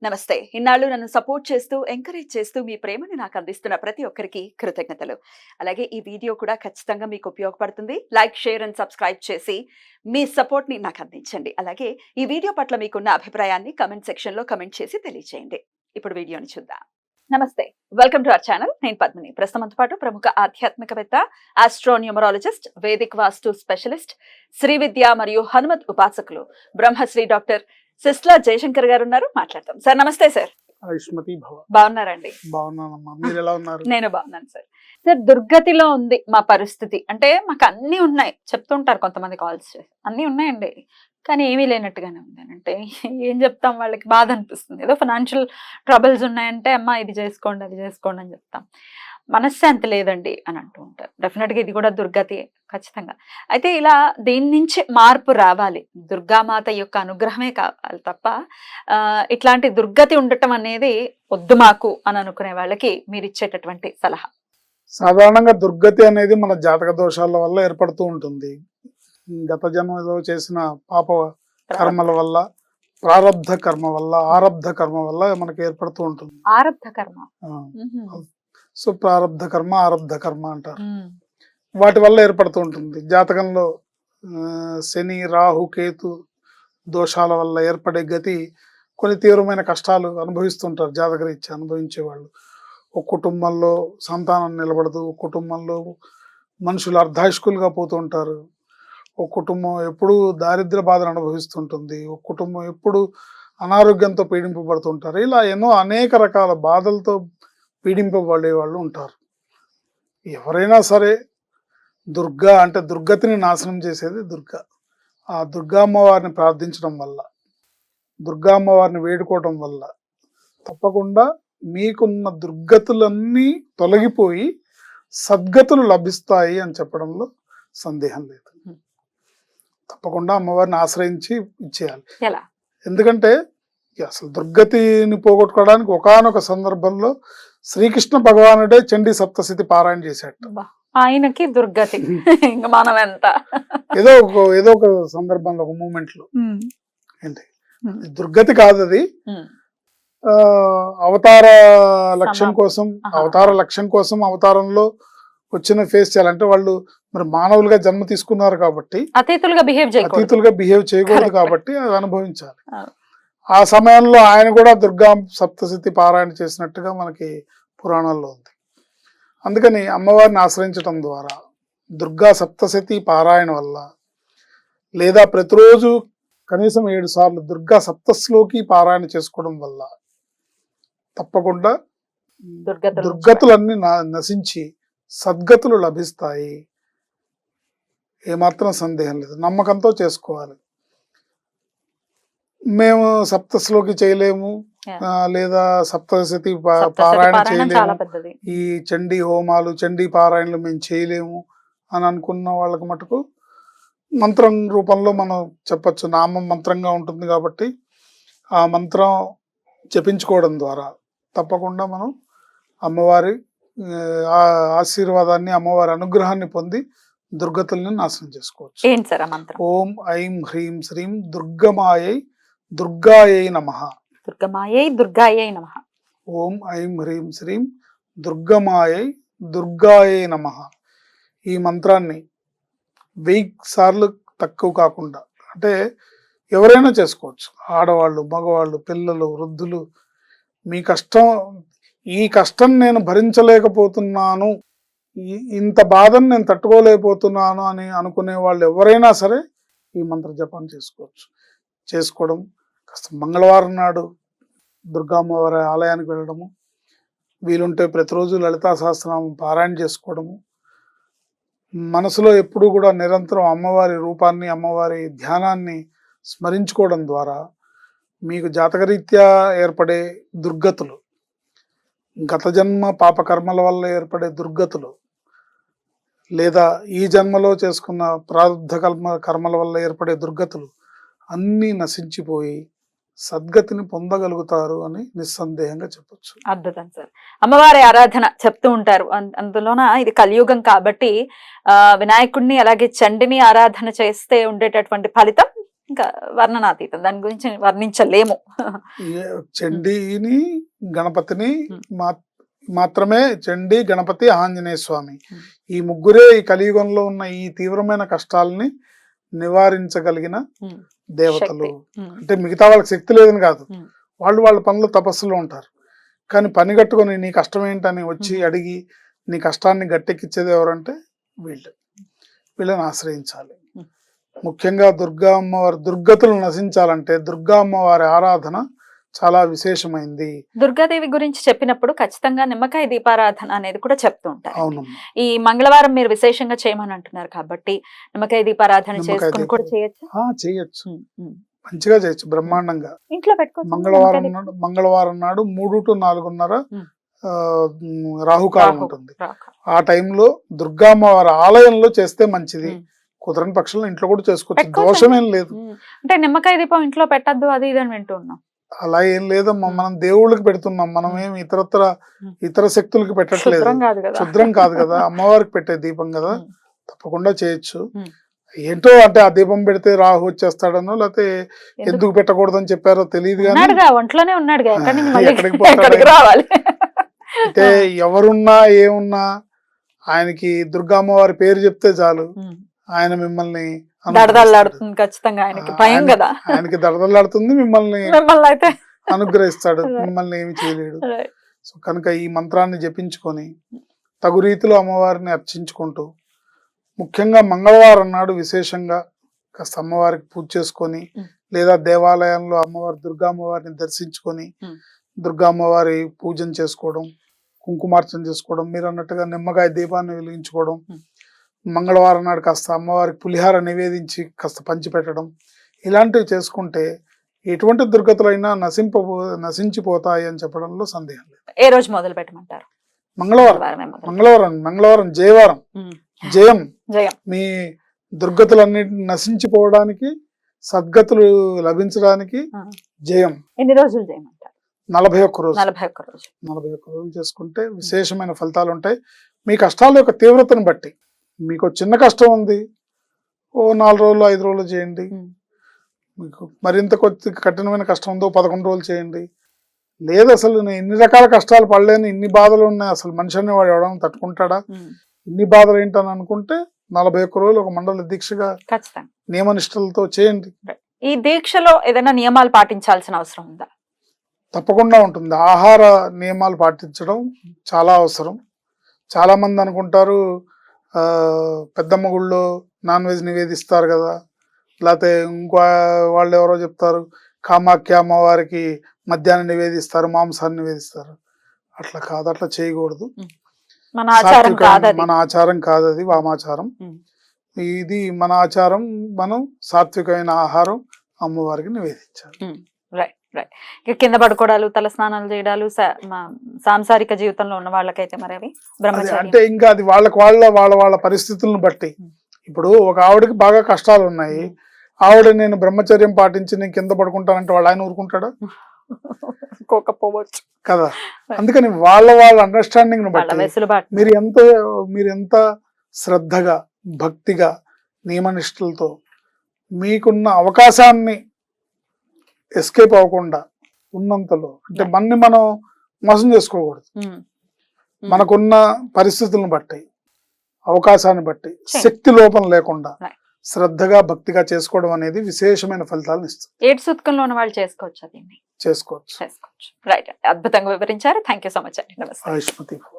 నమస్తే. ఇన్నాళ్ళు నన్ను సపోర్ట్ చేస్తూ, ఎంకరేజ్ చేస్తూ మీ ప్రేమని నాకు అందిస్తున్న ప్రతి ఒక్కరికి కృతజ్ఞతలు. అలాగే ఈ వీడియో కూడా ఖచ్చితంగా మీకు ఉపయోగపడుతుంది. లైక్, షేర్ అండ్ సబ్స్క్రైబ్ చేసి మీ సపోర్ట్‌ని నాకు అందించండి. అలాగే ఈ వీడియో పట్ల మీకున్న అభిప్రాయాన్ని కామెంట్ సెక్షన్‌లో కామెంట్ చేసి తెలియజేయండి. ఇప్పుడు వీడియోని చూద్దాం. నమస్తే. Welcome to our channel. నేను పద్మిని. ప్రస్తుతంతో పాటు ప్రముఖ ఆధ్యాత్మికవేత్త, ఆస్ట్రోన్యూమరాలజిస్ట్, వేదిక్ వాస్తు స్పెషలిస్ట్, శ్రీ విద్య మరియు హనుమత్ ఉపాసకులు బ్రహ్మశ్రీ డాక్టర్ సిస్లా జయశంకర్ గారు ఉన్నారు. మాట్లాడతాం. సార్ నమస్తే. సార్ ఆయుష్మతి భవ. బాగున్నారండి? బాగున్నానమ్మా, మీరు ఎలా ఉన్నారు? నేను బాగున్నాను సార్. సార్, దుర్గతిలో ఉంది మా పరిస్థితి. అంటే మాకు అన్ని ఉన్నాయి చెప్తుంటారు కొంతమంది కాల్స్ చేసి, అన్ని ఉన్నాయండి కానీ ఏమీ లేనట్టుగానే ఉంది. అంటే ఏం చెప్తాం, వాళ్ళకి బాధ అనిపిస్తుంది. ఏదో ఫైనాన్షియల్ ట్రబుల్స్ ఉన్నాయంటే అమ్మ ఇది చేసుకోండి అది చేసుకోండి అని చెప్తాం. మనశ్శాంతి లేదండి అని అంటూ ఉంటారు. డెఫినెట్గా ఇది కూడా దుర్గతి ఖచ్చితంగా. అయితే ఇలా దీని నుంచి మార్పు రావాలి, దుర్గామాత యొక్క అనుగ్రహమే కావాలి తప్ప ఇట్లాంటి దుర్గతి ఉండటం అనేది వద్దు మాకు అని అనుకునే వాళ్ళకి మీరు ఇచ్చేటటువంటి సలహా? సాధారణంగా దుర్గతి అనేది మన జాతక దోషాల వల్ల ఏర్పడుతూ ఉంటుంది. గత జన్మలో చేసిన పాప కర్మల వల్ల, ప్రారబ్ధ కర్మ వల్ల, ఆరబ్ధ కర్మ వల్ల మనకి ఏర్పడుతూ ఉంటుంది. ఆరబ్ధ కర్మ. సో ప్రారబ్ధ కర్మ, ఆరబ్ధ కర్మ అంటారు. వాటి వల్ల ఏర్పడుతూ ఉంటుంది. జాతకంలో శని, రాహు, కేతు దోషాల వల్ల ఏర్పడే గతి కొన్ని తీవ్రమైన కష్టాలు అనుభవిస్తుంటారు. జాతకరీత్యా అనుభవించే వాళ్ళు. ఒక కుటుంబంలో సంతానం నిలబడదు, ఒక కుటుంబంలో మనుషులు అర్ధాయుష్కులుగా పోతూ ఉంటారు, ఒక కుటుంబం ఎప్పుడు దారిద్ర్య బాధను అనుభవిస్తుంటుంది, ఒక కుటుంబం ఎప్పుడు అనారోగ్యంతో పీడింపబడుతుంటారు. ఇలా ఎన్నో అనేక రకాల బాధలతో పీడింపబడే వాళ్ళు ఉంటారు. ఎవరైనా సరే దుర్గా అంటే దుర్గతిని నాశనం చేసేది దుర్గా. ఆ దుర్గా అమ్మవారిని ప్రార్థించడం వల్ల, దుర్గా అమ్మవారిని వేడుకోవడం వల్ల తప్పకుండా మీకున్న దుర్గతులన్నీ తొలగిపోయి సద్గతులు లభిస్తాయి అని చెప్పడంలో సందేహం లేదు. తప్పకుండా అమ్మవారిని ఆశ్రయించి ఇచ్చేయాలి. ఎందుకంటే అసలు దుర్గతిని పోగొట్టుకోవడానికి ఒకానొక సందర్భంలో శ్రీకృష్ణ భగవానుడే చండీ సప్తశతి పారాయణ చేశాడు. ఆయనకి దుర్గతి ఇంకా మనం ఎంత ఏదో ఒక సందర్భంలో, ఒక మూమెంట్ లో. ఏంటి దుర్గతి కాదు అది, అవతార లక్ష్యం కోసం అవతారంలో వచ్చిన ఫేస్ చేయాలంటే వాళ్ళు మరి మానవులుగా జన్మ తీసుకున్నారు కాబట్టి అతీతులుగా బిహేవ్ చేయకూడదు కాబట్టి అది అనుభవించాలి. ఆ సమయంలో ఆయన కూడా దుర్గా సప్తశతి పారాయణ చేసినట్టుగా మనకి పురాణాల్లో ఉంది. అందుకని అమ్మవారిని ఆశ్రయించడం ద్వారా, దుర్గా సప్తశతి పారాయణ వల్ల, లేదా ప్రతిరోజు కనీసం 7 సార్లు దుర్గా సప్తశ్లోకి పారాయణ చేసుకోవడం వల్ల తప్పకుండా దుర్గతులన్నీ నశించి సద్గతులు లభిస్తాయి. ఏమాత్రం సందేహం లేదు. నమ్మకంతో చేసుకోవాలి. మేము సప్తశ్లోకి చేయలేము, లేదా సప్తశతి పారాయణ చేయలేము, ఈ చండీ హోమాలు, చండీ పారాయణలు మేము చేయలేము అని అనుకున్న వాళ్ళకి మటుకు మంత్రం రూపంలో మనం చెప్పచ్చు. నామం మంత్రంగా ఉంటుంది కాబట్టి ఆ మంత్రం జపించుకోవడం ద్వారా తప్పకుండా మనం అమ్మవారి ఆశీర్వాదాన్ని, అమ్మవారి అనుగ్రహాన్ని పొంది దుర్గతుల్ని నాశనం చేసుకోవచ్చు. ఓం ఐం హ్రీం శ్రీం దుర్గమాయై దుర్గాయై నమః. ఓం ఐం హ్రీం శ్రీం దుర్గమాయై దుర్గాయై నమః. ఈ మంత్రాన్ని 1000 సార్లు తక్కువ కాకుండా, అంటే ఎవరైనా చేసుకోవచ్చు. ఆడవాళ్ళు, మగవాళ్ళు, పిల్లలు, వృద్ధులు. మీ కష్టం, ఈ కష్టం నేను భరించలేకపోతున్నాను, ఇంత బాధను నేను తట్టుకోలేకపోతున్నాను అని అనుకునే వాళ్ళు ఎవరైనా సరే ఈ మంత్ర జపం చేసుకోవడం. కాస్త మంగళవారం నాడు దుర్గామ్మవారి ఆలయానికి వెళ్ళడము, వీలుంటే ప్రతిరోజు లలితా సహస్రనామం పారాయణ చేసుకోవడము, మనసులో ఎప్పుడూ కూడా నిరంతరం అమ్మవారి రూపాన్ని, అమ్మవారి ధ్యానాన్ని స్మరించుకోవడం ద్వారా మీకు జాతకరీత్యా ఏర్పడే దుర్గతులు, గత జన్మ పాపకర్మల వల్ల ఏర్పడే దుర్గతులు, లేదా ఈ జన్మలో చేసుకున్న ప్రారంధ కర్మల వల్ల ఏర్పడే దుర్గతులు అన్నీ నశించిపోయి సద్గతిని పొందగలుగుతారు అని నిస్సందేహంగా చెప్పొచ్చు. అద్భుతం సార్. అమ్మవారి ఆరాధన చెప్తూ ఉంటారు, అందులోన ఇది కలియుగం కాబట్టి వినాయకుడిని అలాగే చండిని ఆరాధన చేస్తే ఉండేటటువంటి ఫలితం ఇంకా వర్ణనాతీతం, దాని గురించి వర్ణించలేము. చండీని గణపతిని ఉమ్. మాత్రమే చండీ గణపతి ఆంజనేయ స్వామి ఉమ్. ఈ ముగ్గురే ఈ కలియుగంలో ఉన్న ఈ తీవ్రమైన కష్టాలని నివారించగలిగిన ఉమ్. దేవతలు. శక్తి. ఉమ్. అంటే మిగతా వాళ్ళకి శక్తి లేదని కాదు, ఉమ్. వాళ్ళు వాళ్ళ పనులు తపస్సులో ఉంటారు. కానీ పని కట్టుకొని నీ కష్టం ఏంటని వచ్చి అడిగి నీ కష్టాన్ని గట్టెక్కిచ్చేది ఎవరంటే వీళ్ళని ఆశ్రయించాలి. ముఖ్యంగా దుర్గా అమ్మవారి దుర్గతులు నశించాలంటే దుర్గా అమ్మవారి ఆరాధన చాలా విశేషమైంది. దుర్గాదేవి గురించి చెప్పినప్పుడు ఖచ్చితంగా నిమ్మకాయ దీపారాధన అనేది కూడా చెప్తూ ఉంటారు. అవును, ఈ మంగళవారం మీరు విశేషంగా చేయమని అంటున్నారు కాబట్టి నిమ్మకాయ దీపారాధన నిమ్మకాయ చేసుకుని కూడా చేయొచ్చు. చేయొచ్చు, మంచిగా చేయొచ్చు, బ్రహ్మాండంగా. ఇంట్లో పెట్టుకోవచ్చు. మంగళవారం నాడు 3 to 4:30 ఉమ్. రాహుకాలం ఉంటుంది. ఆ టైంలో దుర్గామ్మవారి ఆలయంలో చేస్తే మంచిది. కుదరని పక్షులను ఇంట్లో కూడా చేసుకోవచ్చు, దోషమేం లేదు. అంటే నిమ్మకాయ దీపం ఇంట్లో పెట్టద్దు అది ఇది అని వింటూ ఉన్నాం. అలా ఏం లేదమ్మా, మనం దేవుళ్ళకి పెడుతున్నాం, మనం ఏమి ఇతర శక్తులకి పెట్టట్లేదు. శుద్రం కాదు కదా, అమ్మవారికి పెట్టే దీపం కదా, తప్పకుండా చేయొచ్చు. ఏంటో అంటే ఆ దీపం పెడితే రాహు వచ్చేస్తాడనో లేకపోతే ఎందుకు పెట్టకూడదని చెప్పారో తెలియదు కానీ ఒంట్లోనే ఉన్నాడు ఎక్కడికి పోతాడు. రావాలి. అంటే ఎవరున్నా ఏమున్నా ఆయనకి దుర్గా అమ్మవారి పేరు చెప్తే చాలు, ఆయన మిమ్మల్ని దడదల్లాడుతుంది. ఖచ్చితంగా ఆయనకి భయం కదా, ఆయనకి దడదల్లాడుతుంది, మిమ్మల్ని అయితే అనుగ్రహిస్తాడు, మిమ్మల్ని ఏమి చేయలేడు. సో కనుక ఈ మంత్రాన్ని జపించుకొని తగు రీతిలో అమ్మవారిని అర్చించుకుంటూ, ముఖ్యంగా మంగళవారం నాడు విశేషంగా కాస్త అమ్మవారికి పూజ చేసుకొని లేదా దేవాలయంలో దుర్గా అమ్మవారిని దర్శించుకొని దుర్గా అమ్మవారి పూజను చేసుకోవడం, కుంకుమార్చన చేసుకోవడం, మీరు అన్నట్టుగా నిమ్మకాయ దీపాన్ని వెలిగించుకోవడం, మంగళవారం నాడు కాస్త అమ్మవారికి పులిహార నివేదించి కాస్త పంచిపెట్టడం, ఇలాంటివి చేసుకుంటే ఎటువంటి దుర్గతులైనా నశించిపోతాయి అని చెప్పడంలో సందేహం లేదు. ఏ రోజు మొదలు పెట్టమంటారు? మంగళవారం జయవారం, జయం. మీ దుర్గతులన్నిటిని నశించిపోవడానికి, సద్గతులు లభించడానికి జయం. ఎన్ని రోజులు చేయమంటారు? 41 రోజులు. 41 రోజులు చేసుకుంటే విశేషమైన ఫలితాలు ఉంటాయి. మీ కష్టాల యొక్క తీవ్రతను బట్టి, మీకు చిన్న కష్టం ఉంది, 4 రోజులు 5 రోజులు చేయండి. మీకు మరింత కఠినమైన కష్టం ఉందో 11 రోజులు చేయండి. లేదు అసలు నేను ఇన్ని రకాల కష్టాలు పడలేను, ఇన్ని బాధలు ఉన్నాయి, అసలు మనిషి అనేవాడు ఎవడన్నా తట్టుకుంటాడా, ఇన్ని బాధలు ఏంటని అనుకుంటే 41 రోజులు ఒక మండల దీక్షగా నియమనిష్టలతో చేయండి. ఈ దీక్షలో ఏదైనా నియమాలు పాటించాల్సిన అవసరం ఉందా? తప్పకుండా ఉంటుంది. ఆహార నియమాలు పాటించడం చాలా అవసరం. చాలా మంది అనుకుంటారు పెద్దమ్మ గుళ్ళో నాన్ వెజ్ నివేదిస్తారు కదా, లేకపోతే ఇంకో వాళ్ళు ఎవరో చెప్తారు కామాఖ్య అమ్మవారికి మధ్యాహ్నం నివేదిస్తారు, మాంసాన్ని నివేదిస్తారు. అట్లా కాదు, అట్లా చేయకూడదు. మన ఆచారం కాదు అది, వామాచారం. ఇది మన ఆచారం. మనం సాత్వికమైన ఆహారం అమ్మవారికి నివేదించాలి. కింద పడుకోవడాలు, తల స్నానాలు చేయడాలు సాంసారిక జీవితంలో ఉన్న వాళ్ళకైతే మరి అవి అంటే ఇంకా అది వాళ్ళ పరిస్థితులను బట్టి. ఇప్పుడు ఒక ఆవిడకి బాగా కష్టాలు ఉన్నాయి, ఆవిడ నేను బ్రహ్మచర్యం పాటించి నేను కింద పడుకుంటానంటే వాళ్ళు ఆయన ఊరుకుంటాడా? కోకపోవచ్చు కదా. అందుకని వాళ్ళ అండర్స్టాండింగ్ ను బట్టి మీరు ఎంత శ్రద్ధగా, భక్తిగా, నియమనిష్టలతో మీకున్న అవకాశాన్ని ఎస్కేప్ అవ్వకుండా ఉన్నంతలో, అంటే మనం మోసం చేసుకోకూడదు. మనకున్న పరిస్థితులను బట్టి, అవకాశాన్ని బట్టి, శక్తి లోపం లేకుండా శ్రద్ధగా, భక్తిగా చేసుకోవడం అనేది విశేషమైన ఫలితాలను ఇస్తుంది. ఏడు సూత్కంలో ఉన్న వాళ్ళు చేసుకోవచ్చు. చేసుకోవచ్చు. రైట్, అద్భుతంగా వివరించారు. థ్యాంక్ యూ సో మచ్ అండి. నమస్తే.